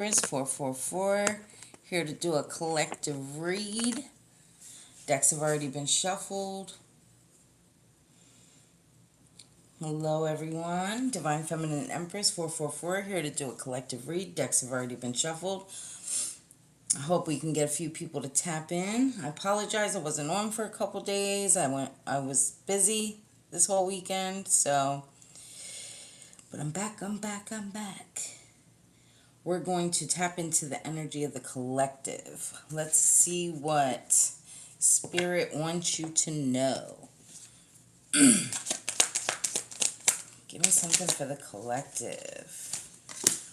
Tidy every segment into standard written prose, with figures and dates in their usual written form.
DF-Empress444 here to do a collective read. Decks have already been shuffled. Hello everyone, Divine Feminine Empress 444 here to do a collective read. Decks have already been shuffled. I hope we can get a few people to tap in. I apologize, I wasn't on for a couple days. I was busy this whole weekend, but I'm back. We're going to tap into the energy of the collective. Let's see what Spirit wants you to know. Give me something for the collective.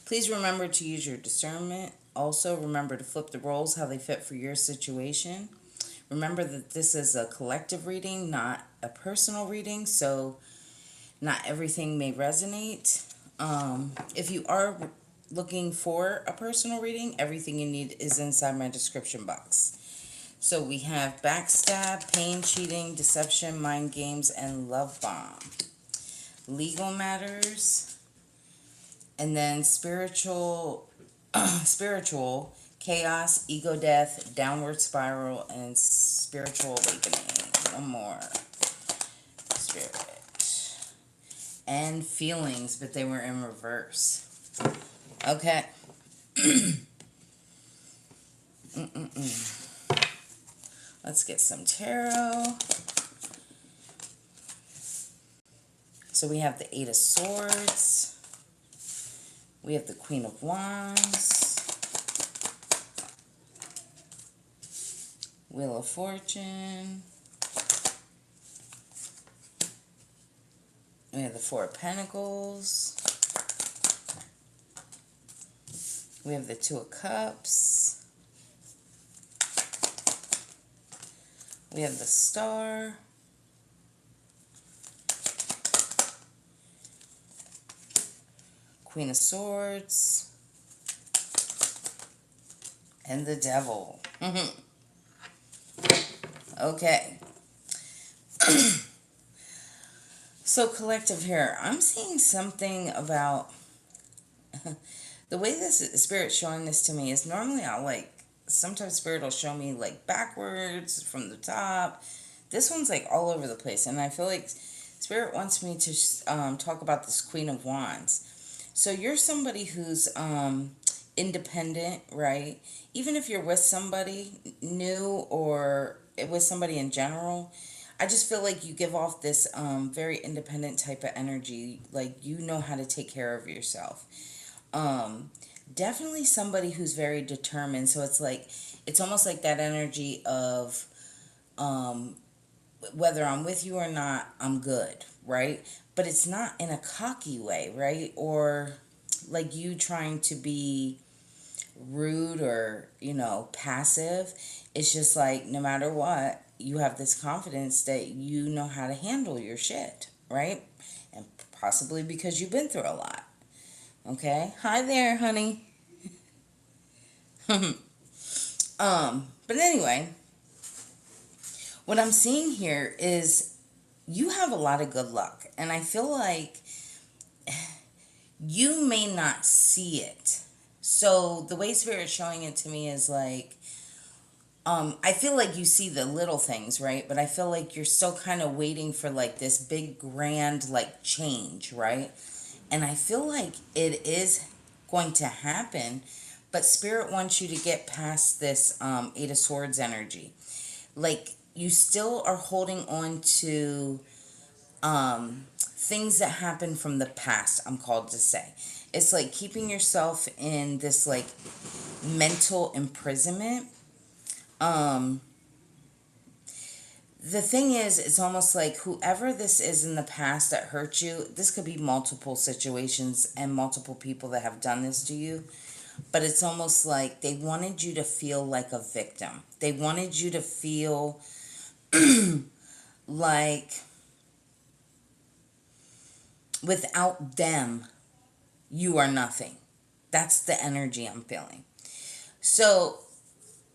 Please remember to use your discernment. Also, remember to flip the roles how they fit for your situation. Remember that this is a collective reading, not a personal reading, so not everything may resonate. If you are looking for a personal reading, everything you need is inside my description box. So we have backstab, pain, cheating, deception, mind games, and love bomb. Legal matters, and then spiritual, chaos, ego death, downward spiral, and spiritual awakening. One more. Spirit. And feelings, but they were in reverse. Okay. Let's get some tarot. So we have the Eight of Swords. We have the Queen of Wands. Wheel of Fortune. We have the Four of Pentacles. We have the Two of Cups. We have the Star. Queen of Swords. And the Devil. Okay. So collective here, I'm seeing something about the way this Spirit's showing this to me is normally sometimes Spirit will show me backwards from the top. This one's all over the place, and I feel like Spirit wants me to talk about this Queen of Wands. So you're somebody who's independent, right? Even if you're with somebody new or with somebody in general, I just feel like you give off this very independent type of energy. Like, you know how to take care of yourself. Definitely somebody who's very determined. So it's almost like that energy of whether I'm with you or not, I'm good, right? But it's not in a cocky way, right? Or like you trying to be rude or, passive. It's just like, no matter what, you have this confidence that you know how to handle your shit, right? And possibly because you've been through a lot. Okay? Hi there, honey. But anyway, what I'm seeing here is you have a lot of good luck. And I feel like you may not see it. So the way Spirit's showing it to me is I feel like you see the little things, right? But I feel like you're still kind of waiting for this big grand change, right? And I feel like it is going to happen, but Spirit wants you to get past this Eight of Swords energy. You still are holding on to things that happened from the past, I'm called to say. It's like keeping yourself in this mental imprisonment. The thing is, it's almost like whoever this is in the past that hurt you, this could be multiple situations and multiple people that have done this to you, but it's almost like they wanted you to feel like a victim. They wanted you to feel like without them, you are nothing. That's the energy I'm feeling. So,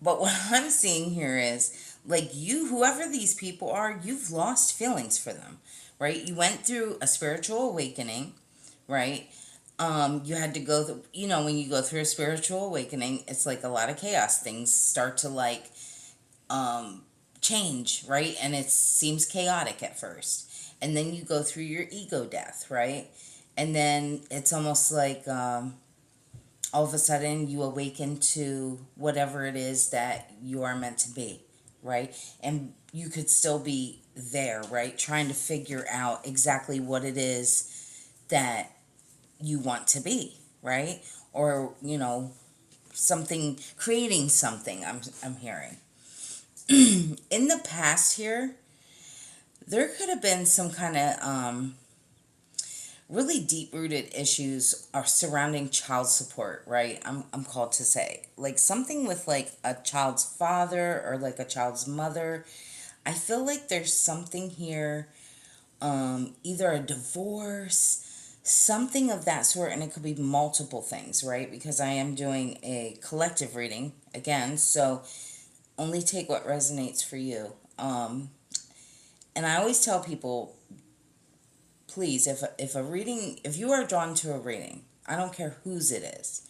but what I'm seeing here is, whoever these people are, you've lost feelings for them, right? You went through a spiritual awakening, right? You had to go you know, when you go through a spiritual awakening, it's like a lot of chaos. Things start to like um change, right? And it seems chaotic at first. And then you go through your ego death, right? And then it's almost like all of a sudden you awaken to whatever it is that you are meant to be, right? And you could still be there, right? Trying to figure out exactly what it is that you want to be, right? Or, you know, something, creating something, I'm hearing. In the past here, there could have been some kind of really deep rooted issues are surrounding child support, right? I'm called to say. Like something with like a child's father or like a child's mother. I feel like there's something here, either a divorce, something of that sort, and it could be multiple things, right? Because I am doing a collective reading again, so only take what resonates for you. And I always tell people, please, if you are drawn to a reading, I don't care whose it is.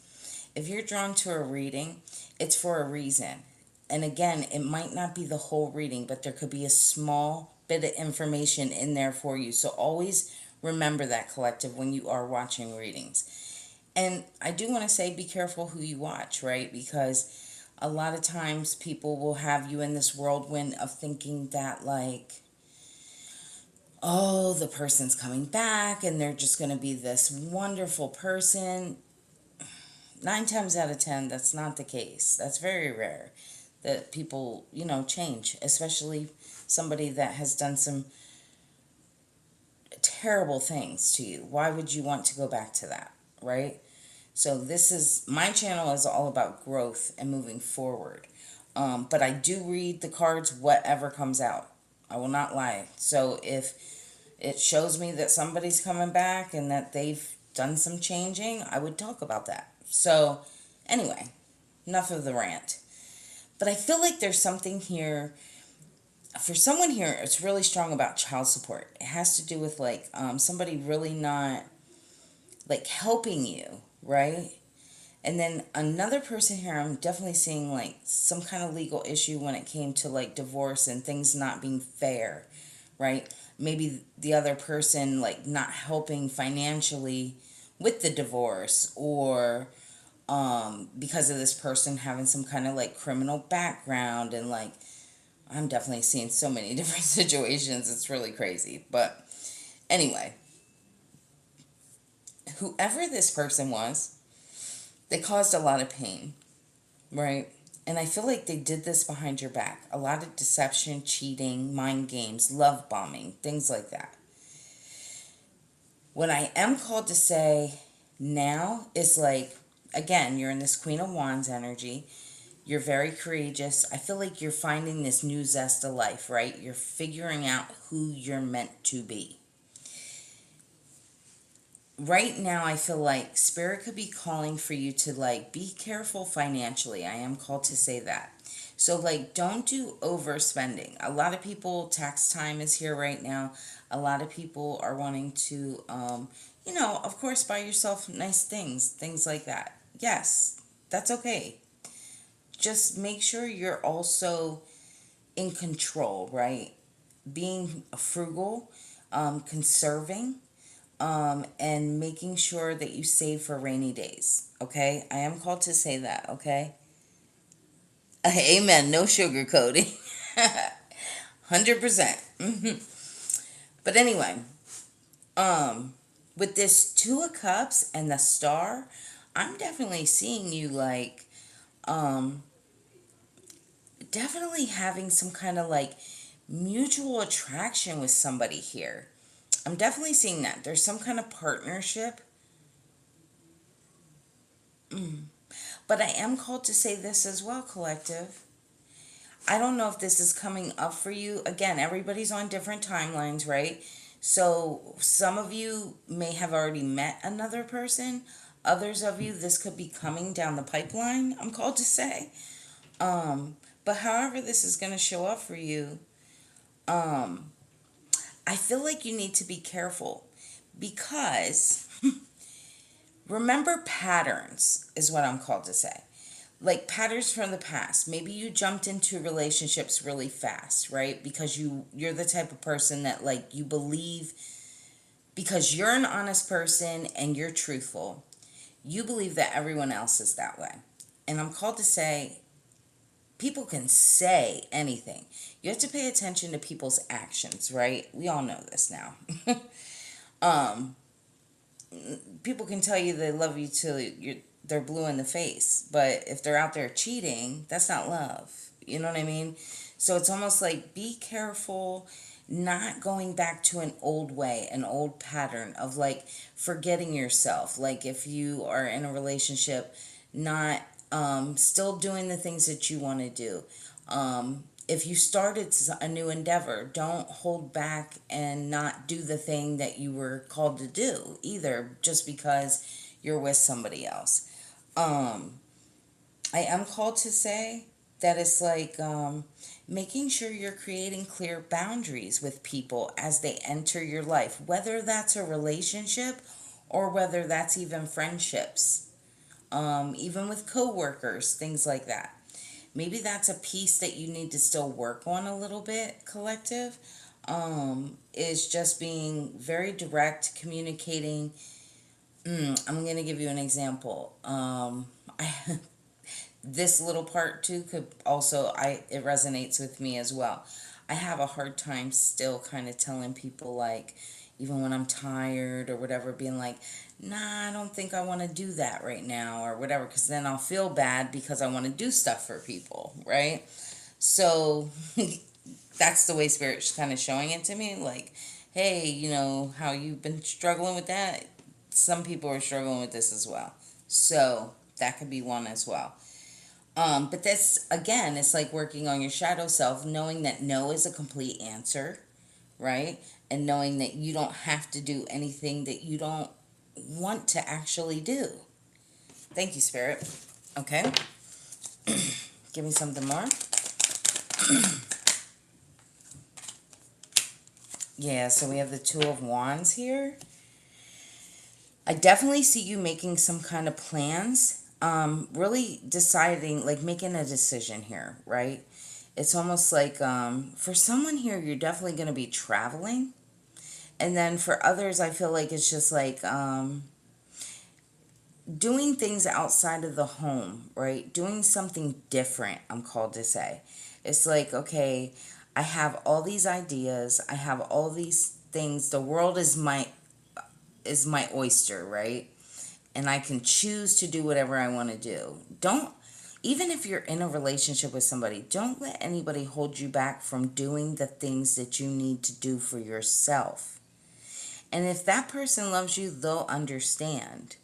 If you're drawn to a reading, it's for a reason. And again, it might not be the whole reading, but there could be a small bit of information in there for you. So always remember that, collective, when you are watching readings. And I do want to say be careful who you watch, right? Because a lot of times people will have you in this whirlwind of thinking that, like, oh, the person's coming back and they're just going to be this wonderful person. 9 times out of 10, that's not the case. That's very rare that people, you know, change, especially somebody that has done some terrible things to you. Why would you want to go back to that, right? So my channel is all about growth and moving forward. But I do read the cards, whatever comes out. I will not lie. So if it shows me that somebody's coming back and that they've done some changing, I would talk about that. So anyway, enough of the rant. But I feel like there's something here. For someone here, it's really strong about child support. It has to do with like somebody really not like helping you, right? And then another person here, I'm definitely seeing like some kind of legal issue when it came to like divorce and things not being fair, right? Maybe the other person like not helping financially with the divorce, or because of this person having some kind of like criminal background. And like I'm definitely seeing so many different situations. It's really crazy. But anyway, whoever this person was, they caused a lot of pain, right? And I feel like they did this behind your back. A lot of deception, cheating, mind games, love bombing, things like that. What I am called to say now is like, again, you're in this Queen of Wands energy. You're very courageous. I feel like you're finding this new zest of life, right? You're figuring out who you're meant to be. Right now, I feel like Spirit could be calling for you to like be careful financially. I am called to say that. So like don't do overspending. A lot of people, tax time is here right now. A lot of people are wanting to you know, of course, buy yourself nice things like that. Yes, that's okay. Just make sure you're also in control, right? Being frugal, conserving, and making sure that you save for rainy days. Okay, I am called to say that. Okay, amen. No sugarcoating. 100%. But anyway, with this Two of Cups and the Star, I'm definitely seeing you like, definitely having some kind of like mutual attraction with somebody here. I'm definitely seeing that. There's some kind of partnership. But I am called to say this as well, collective. I don't know if this is coming up for you. Again, everybody's on different timelines, right? So some of you may have already met another person. Others of you, this could be coming down the pipeline, I'm called to say. But however this is going to show up for you, I feel like you need to be careful because remember patterns is what I'm called to say. Like patterns from the past. Maybe you jumped into relationships really fast, right? Because you're the type of person that like you believe, because you're an honest person and you're truthful, you believe that everyone else is that way. And I'm called to say people can say anything. You have to pay attention to people's actions, right? We all know this now. um People can tell you they love you till they're blue in the face, but if they're out there cheating, that's not love. You know what I mean? So it's almost like be careful not going back to an old way, an old pattern of like forgetting yourself. Like if you are in a relationship, not still doing the things that you want to do. If you started a new endeavor, don't hold back and not do the thing that you were called to do either, just because you're with somebody else. Um, I am called to say that it's like making sure you're creating clear boundaries with people as they enter your life, whether that's a relationship or whether that's even friendships, even with coworkers, things like that. Maybe that's a piece that you need to still work on a little bit, collective. Is just being very direct, communicating. I'm going to give you an example. I, this little part too could also, it resonates with me as well. I have a hard time still kind of telling people, like, even when I'm tired or whatever, being like, nah, I don't think I want to do that right now or whatever, because then I'll feel bad because I want to do stuff for people, right? So that's the way Spirit's kind of showing it to me, like, hey, you know how you've been struggling with that? Some people are struggling with this as well. So that could be one as well. But that's, again, it's like working on your shadow self, knowing that no is a complete answer, right? And knowing that you don't have to do anything that you don't want to actually do. Thank you, Spirit. Okay. Give me something more. Yeah, so we have the Two of Wands here. I definitely see you making some kind of plans. Really deciding, like making a decision here, right? It's almost like for someone here, you're definitely going to be traveling. And then for others, I feel like it's just like doing things outside of the home, right? Doing something different, I'm called to say. It's like, okay, I have all these ideas, I have all these things. The world is my oyster, right? And I can choose to do whatever I want to do. Don't, even if you're in a relationship with somebody, don't let anybody hold you back from doing the things that you need to do for yourself. And if that person loves you, they'll understand.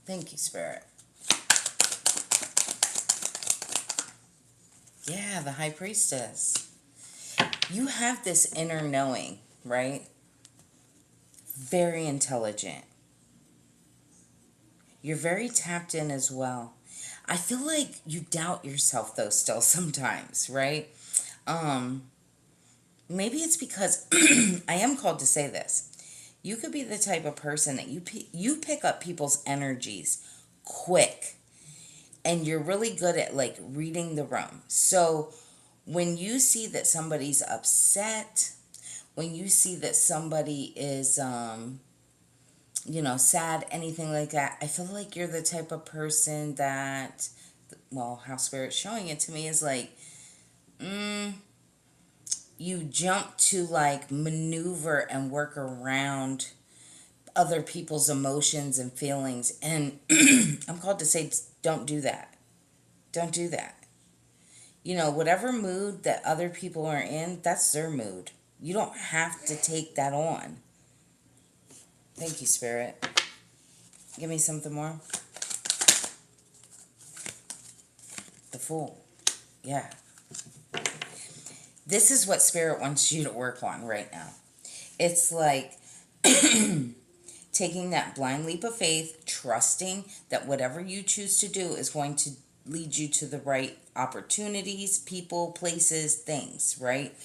Thank you, Spirit. Yeah, the High Priestess. You have this inner knowing, right? Very intelligent. You're very tapped in as well. I feel like you doubt yourself though still sometimes, right? Um Maybe it's because I am called to say this. You could be the type of person that you pick up people's energies quick, and you're really good at like reading the room. So when you see that somebody's upset, when you see that somebody is sad, anything like that, I feel like you're the type of person that, well, how Spirit's showing it to me is like, you jump to like maneuver and work around other people's emotions and feelings. And I'm called to say, don't do that. Don't do that. Whatever mood that other people are in, that's their mood. You don't have to take that on. Thank you, Spirit. Give me something more. The Fool. Yeah. This is what Spirit wants you to work on right now. It's like taking that blind leap of faith, trusting that whatever you choose to do is going to lead you to the right opportunities, people, places, things, right?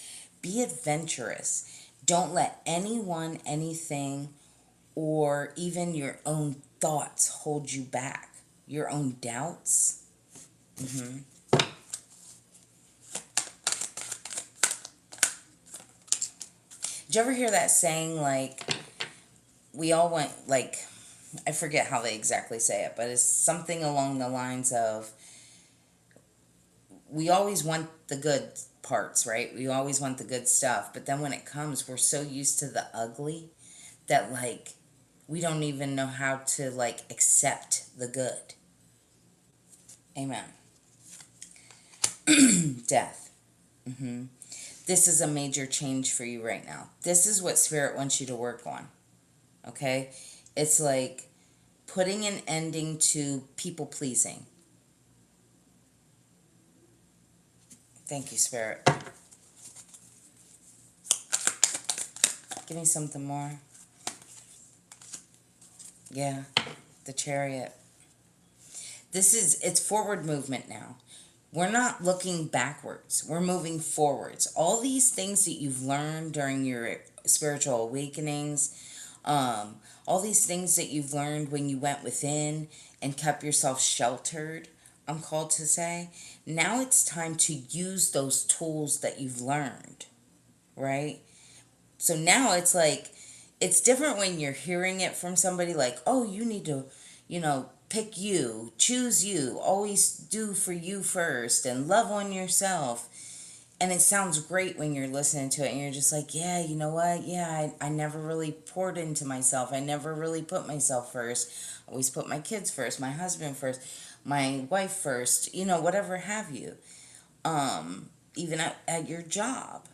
Be adventurous. Don't let anyone, anything or even your own thoughts hold you back, your own doubts. Mm-hmm. Did you ever hear that saying, like, we all want, like, I forget how they exactly say it, but it's something along the lines of, we always want the good parts, right? We always want the good stuff. But then when it comes, we're so used to the ugly that, like, we don't even know how to, like, accept the good. Amen. Death. Mm-hmm. This is a major change for you right now. This is what Spirit wants you to work on. Okay? It's like putting an ending to people pleasing. Thank you, Spirit. Give me something more. Yeah, the Chariot. It's forward movement now. We're not looking backwards. We're moving forwards. All these things that you've learned during your spiritual awakenings, all these things that you've learned when you went within and kept yourself sheltered, I'm called to say, now it's time to use those tools that you've learned, right? So now it's like, it's different when you're hearing it from somebody like, oh, you need to, pick you, choose you, always do for you first, and love on yourself. And it sounds great when you're listening to it and you're just like, yeah, you know what? Yeah, I never really poured into myself. I never really put myself first. I always put my kids first, my husband first, my wife first, whatever have you. Even at your job.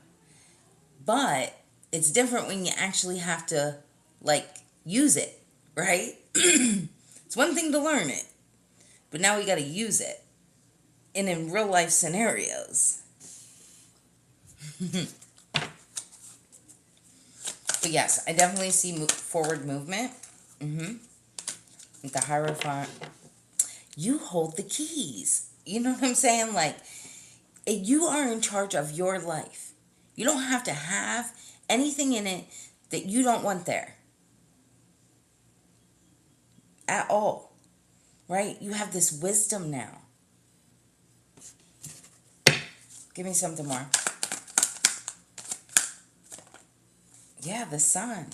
But it's different when you actually have to, like, use it, right? It's one thing to learn it, but now we got to use it. And in real life scenarios. But yes, I definitely see forward movement. With the Hierophant. You hold the keys. You know what I'm saying? Like, you are in charge of your life. You don't have to have anything in it that you don't want there. At all. Right? You have this wisdom now. Give me something more. Yeah, the Sun.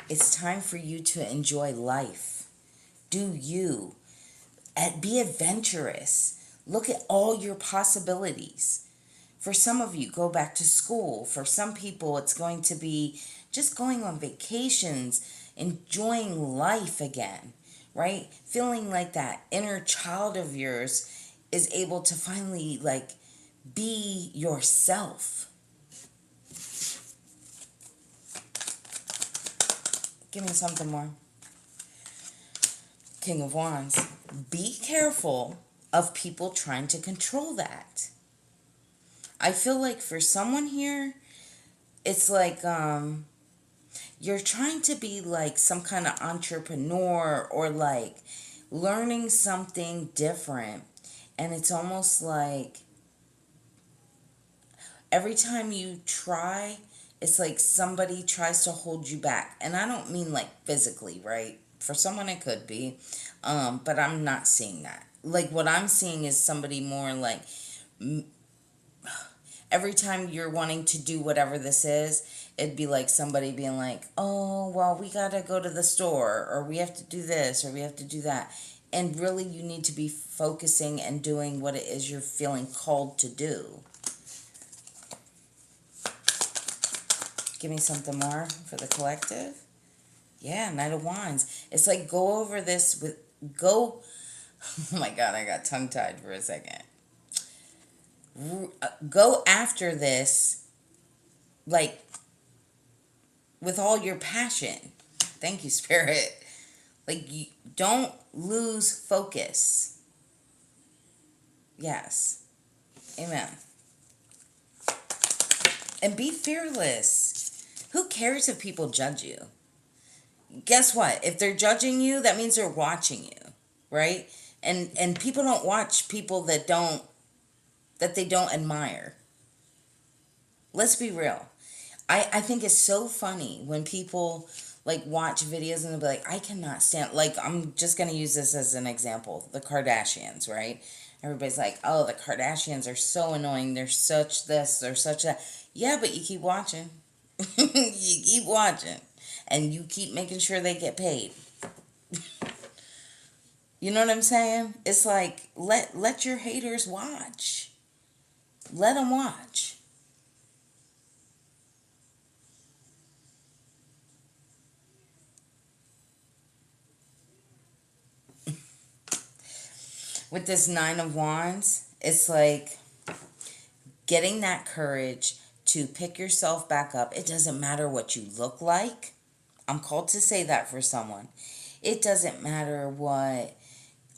It's time for you to enjoy life. Do you. Be adventurous. Look at all your possibilities. For some of you, go back to school. For some people, it's going to be just going on vacations, enjoying life again, right? Feeling like that inner child of yours is able to finally, like, be yourself. Give me something more. King of Wands. Be careful of people trying to control that. I feel like for someone here, it's like you're trying to be like some kind of entrepreneur or like learning something different. And it's almost like every time you try, it's like somebody tries to hold you back. And I don't mean like physically, right? For someone it could be. But I'm not seeing that. Like what I'm seeing is somebody more like every time you're wanting to do whatever this is, it'd be like somebody being like, oh, well, we got to go to the store, or we have to do this, or we have to do that. And really, you need to be focusing and doing what it is you're feeling called to do. Give me something more for the collective. Yeah, Knight of Wands. It's like go over this with, oh my God, I got tongue-tied for a second. Go after this, like, with all your passion. Thank you, Spirit. Like, you don't lose focus. Yes. Amen. And be fearless. Who cares if people judge you? Guess what? If they're judging you, that means they're watching you, right? And people don't watch people that they don't admire. Let's be real. I think it's so funny when people like watch videos and they'll be like, I cannot stand, like, I'm just gonna use this as an example, the Kardashians, right? Everybody's like, oh, the Kardashians are so annoying, they're such this, they're such that. Yeah, but you keep watching. You keep watching, and you keep making sure they get paid. You know what I'm saying? It's like, let your haters watch. Let them watch. With this Nine of Wands, it's like getting that courage to pick yourself back up. It doesn't matter what you look like. I'm called to say that for someone. It doesn't matter what,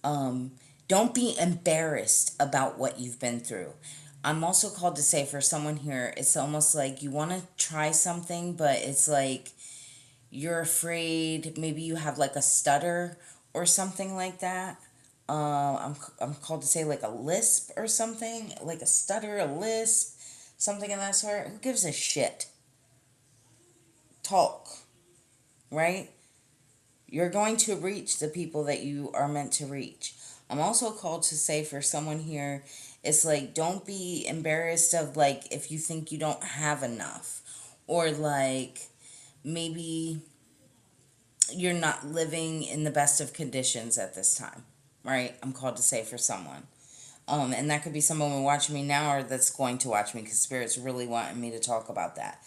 don't be embarrassed about what you've been through. I'm also called to say for someone here, it's almost like you want to try something, but it's like you're afraid. Maybe you have like a stutter or something like that. I'm called to say like a lisp or something, like a stutter, a lisp, something of that sort. Who gives a shit? Talk, right? You're going to reach the people that you are meant to reach. I'm also called to say for someone here, it's like, don't be embarrassed of like if you think you don't have enough, or like maybe you're not living in the best of conditions at this time, right? I'm called to say for someone. And that could be someone watching me now or that's going to watch me because Spirit's really wanting me to talk about that.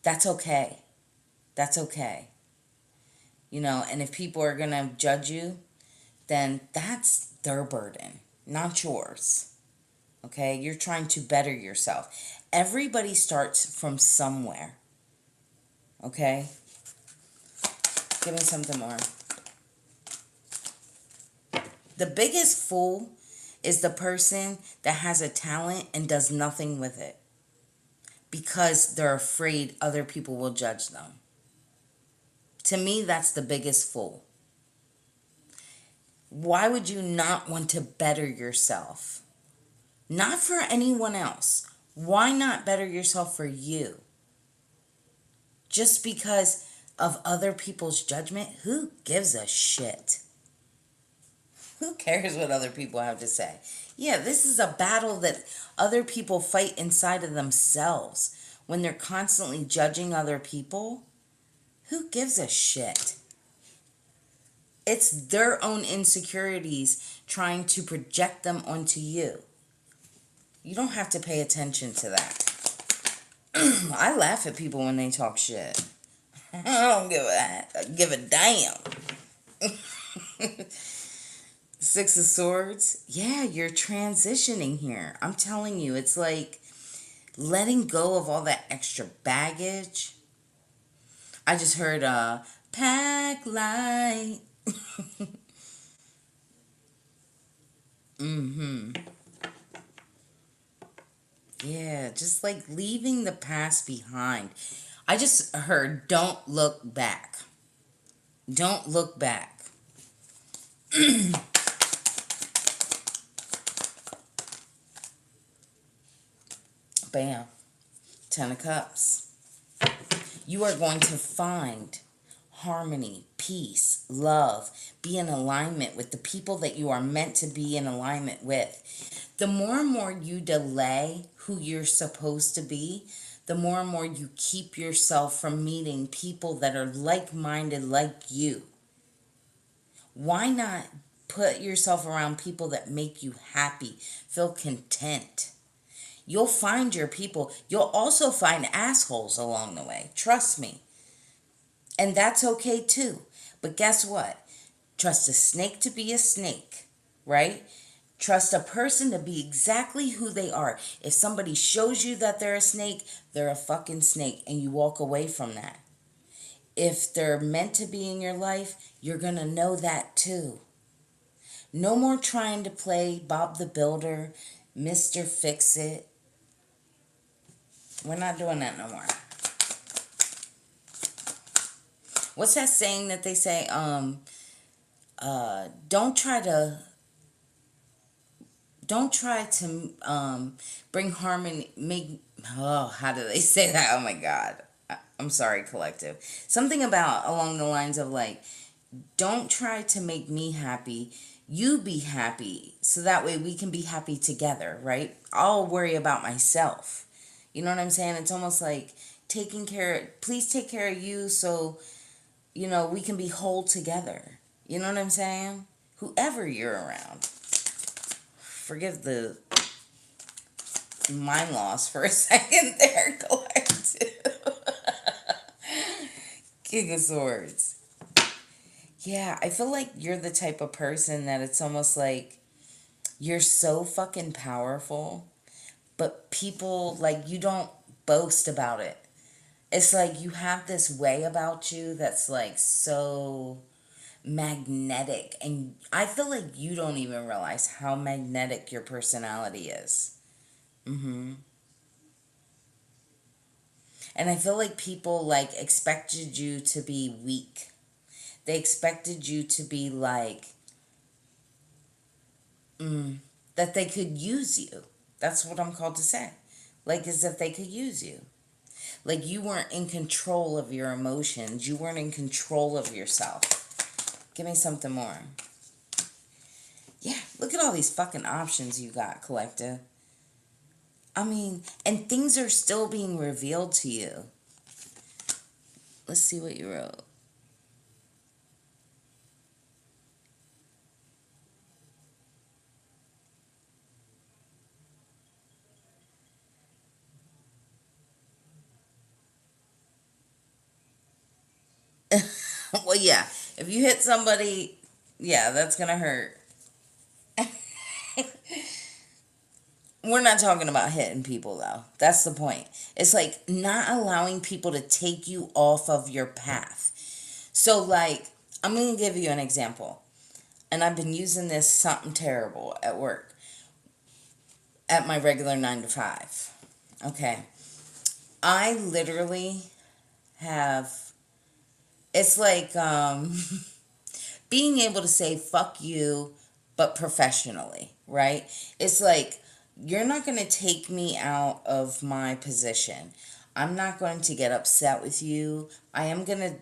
That's okay. That's okay. You know, and if people are going to judge you, then that's their burden, not yours. Okay? You're trying to better yourself. Everybody starts from somewhere. Okay? Give me something more. The biggest fool is the person that has a talent and does nothing with it because they're afraid other people will judge them. To me, that's the biggest fool. Why would you not want to better yourself? Not for anyone else. Why not better yourself for you? Just because of other people's judgment? Who gives a shit? Who cares what other people have to say? Yeah, this is a battle that other people fight inside of themselves. When they're constantly judging other people, who gives a shit? It's their own insecurities trying to project them onto you. You don't have to pay attention to that. I laugh at people when they talk shit. I don't give a damn. Six of Swords. Yeah, you're transitioning here. I'm telling you, it's like letting go of all that extra baggage. I just heard pack light. Mm-hmm. Yeah, just like leaving the past behind. I just heard don't look back. Don't look back. Bam. Ten of Cups. You are going to find harmony, peace, love, be in alignment with the people that you are meant to be in alignment with. The more and more you delay who you're supposed to be, the more and more you keep yourself from meeting people that are like-minded like you. Why not put yourself around people that make you happy, feel content? You'll find your people. You'll also find assholes along the way. Trust me. And that's okay too. But guess what? Trust a snake to be a snake, right? Trust a person to be exactly who they are. If somebody shows you that they're a snake, they're a fucking snake, and you walk away from that. If they're meant to be in your life, you're going to know that too. No more trying to play Bob the Builder, Mr. Fix-It. We're not doing that no more. What's that saying that they say? Don't try to bring harmony. How do they say that? Oh my God, I'm sorry, collective. Something about along the lines of like, don't try to make me happy. You be happy so that way we can be happy together, right? I'll worry about myself. You know what I'm saying? It's almost like please take care of you so, we can be whole together. You know what I'm saying? Whoever you're around. Forgive the mind loss for a second there, collective. King of Swords. Yeah, I feel like you're the type of person that it's almost like you're so fucking powerful, but people, like, you don't boast about it. It's like you have this way about you that's like so magnetic, and I feel like you don't even realize how magnetic your personality is. And I feel like people like expected you to be weak. They expected you to be like that they could use you. That's what I'm called to say. Like as if they could use you. Like you weren't in control of your emotions. You weren't in control of yourself. Give me something more. Yeah, look at all these fucking options you got, collective. I mean, and things are still being revealed to you. Let's see what you wrote. Well, yeah, if you hit somebody, yeah, that's gonna hurt. We're not talking about hitting people, though. That's the point. It's like not allowing people to take you off of your path. So, like, I'm going to give you an example. And I've been using this something terrible at work, at my regular 9 to 5. Okay. I literally have, it's like being able to say fuck you, but professionally, right? It's like, you're not going to take me out of my position. I'm not going to get upset with you. I am going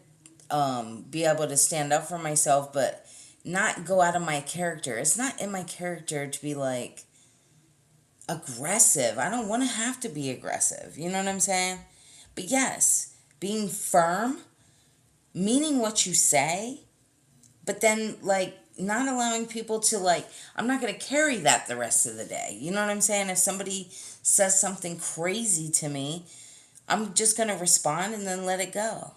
to be able to stand up for myself, but not go out of my character. It's not in my character to be like aggressive. I don't want to have to be aggressive. You know what I'm saying? But yes, being firm, meaning what you say, but then like not allowing people to like, I'm not going to carry that the rest of the day. You know what I'm saying? If somebody says something crazy to me, I'm just going to respond and then let it go.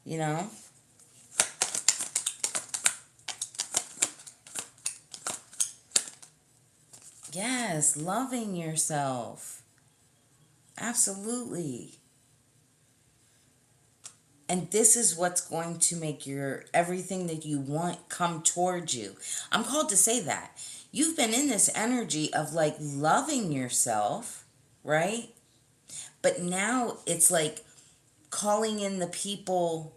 You know? Yes, loving yourself. Absolutely. And this is what's going to make your everything that you want come towards you. I'm called to say that. You've been in this energy of like loving yourself, right? But now it's like calling in the people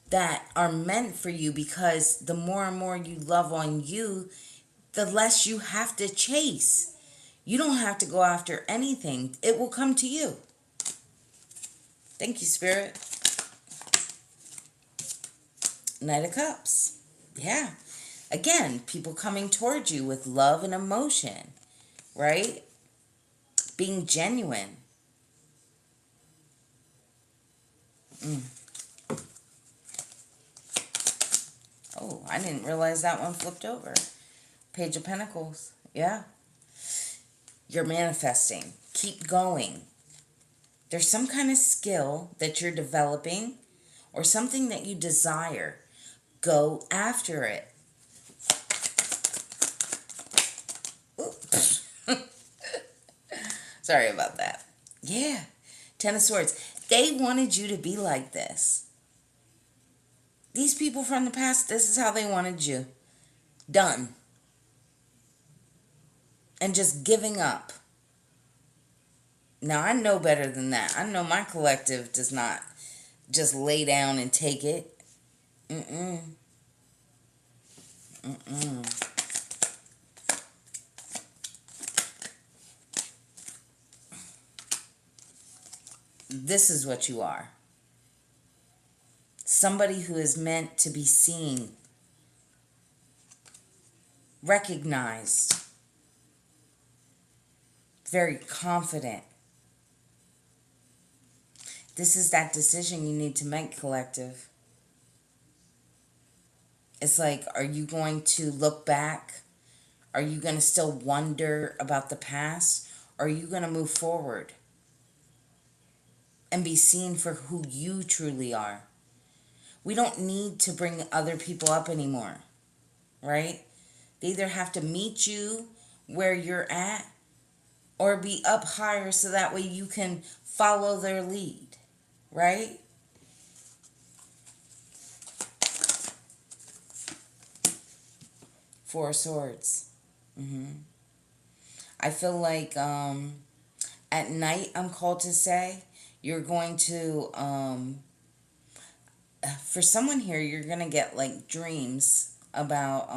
that are meant for you, because the more and more you love on you, the less you have to chase. You don't have to go after anything. It will come to you. Thank you, Spirit. Knight of Cups. Yeah. Again, people coming towards you with love and emotion, right? Being genuine. Oh, I didn't realize that one flipped over. Page of Pentacles. Yeah. You're manifesting. Keep going. There's some kind of skill that you're developing or something that you desire. Go after it. Sorry about that. Yeah. Ten of Swords. They wanted you to be like this. These people from the past, this is how they wanted you. Done. And just giving up. Now, I know better than that. I know my collective does not just lay down and take it. Mm-mm. Mm-mm. This is what you are. Somebody who is meant to be seen, recognized, very confident. This is that decision you need to make, collective. It's like, are you going to look back? Are you going to still wonder about the past? Or are you going to move forward and be seen for who you truly are? We don't need to bring other people up anymore, right? They either have to meet you where you're at or be up higher so that way you can follow their lead, right? Four of Swords. I feel like at night, I'm called to say, you're going to, for someone here, you're going to get like dreams about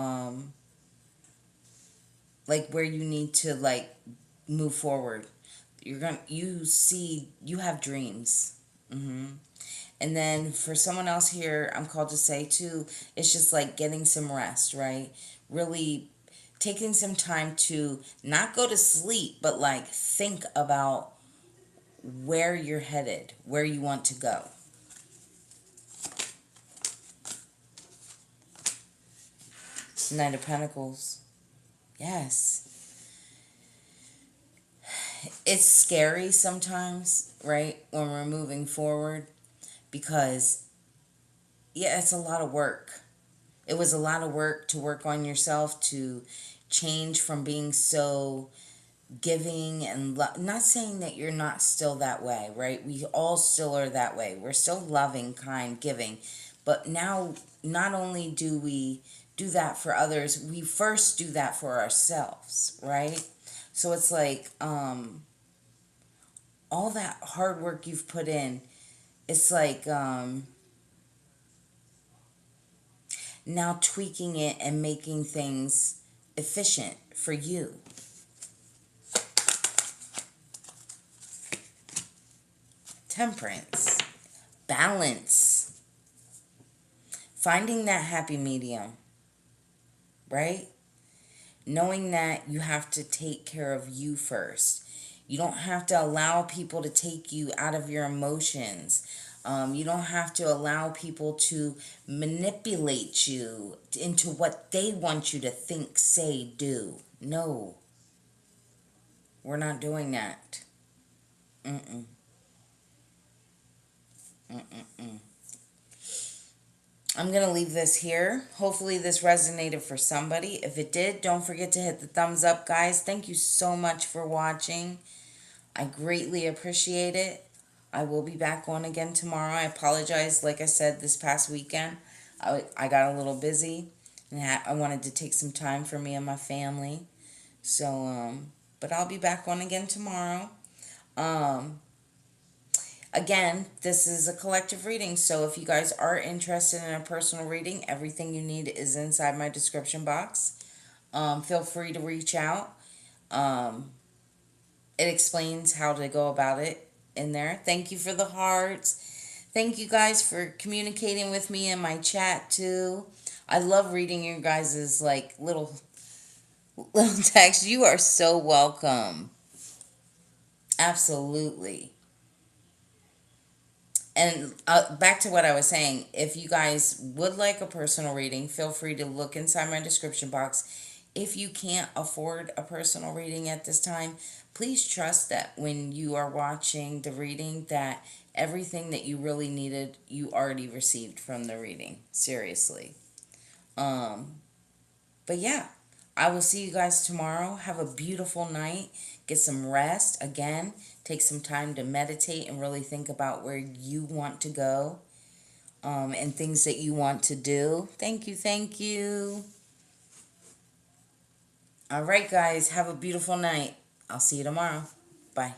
like where you need to like move forward. You have dreams. And then for someone else here, I'm called to say too, it's just like getting some rest, right? Really taking some time to not go to sleep, but like think about where you're headed, where you want to go. Knight of Pentacles. Yes. It's scary sometimes, right? When we're moving forward, because yeah, it's a lot of work. It was a lot of work to work on yourself, to change from being so giving and not saying that you're not still that way, right? We all still are that way. We're still loving, kind, giving. But now, not only do we do that for others, we first do that for ourselves, right? So it's like all that hard work you've put in, it's like now tweaking it and making things efficient for you. Temperance. Balance. Finding that happy medium, right? Knowing that you have to take care of you first. You don't have to allow people to take you out of your emotions. You don't have to allow people to manipulate you into what they want you to think, say, do. No. We're not doing that. Mm-mm. Mm-mm-mm. I'm going to leave this here. Hopefully this resonated for somebody. If it did, don't forget to hit the thumbs up, guys. Thank you so much for watching. I greatly appreciate it. I will be back on again tomorrow. I apologize. Like I said, this past weekend, I got a little busy. And I wanted to take some time for me and my family. So, but I'll be back on again tomorrow. Again, this is a collective reading, so if you guys are interested in a personal reading, everything you need is inside my description box. Feel free to reach out. It explains how to go about it in there. Thank you for the hearts. Thank you guys for communicating with me in my chat too. I love reading your guys' like little text. You are so welcome. Absolutely. And back to what I was saying, if you guys would like a personal reading, feel free to look inside my description box. If you can't afford a personal reading at this time, please trust that when you are watching the reading that everything that you really needed, you already received from the reading. Seriously. But yeah, I will see you guys tomorrow. Have a beautiful night. Get some rest. Again, take some time to meditate and really think about where you want to go and things that you want to do. Thank you. Thank you. All right, guys. Have a beautiful night. I'll see you tomorrow. Bye.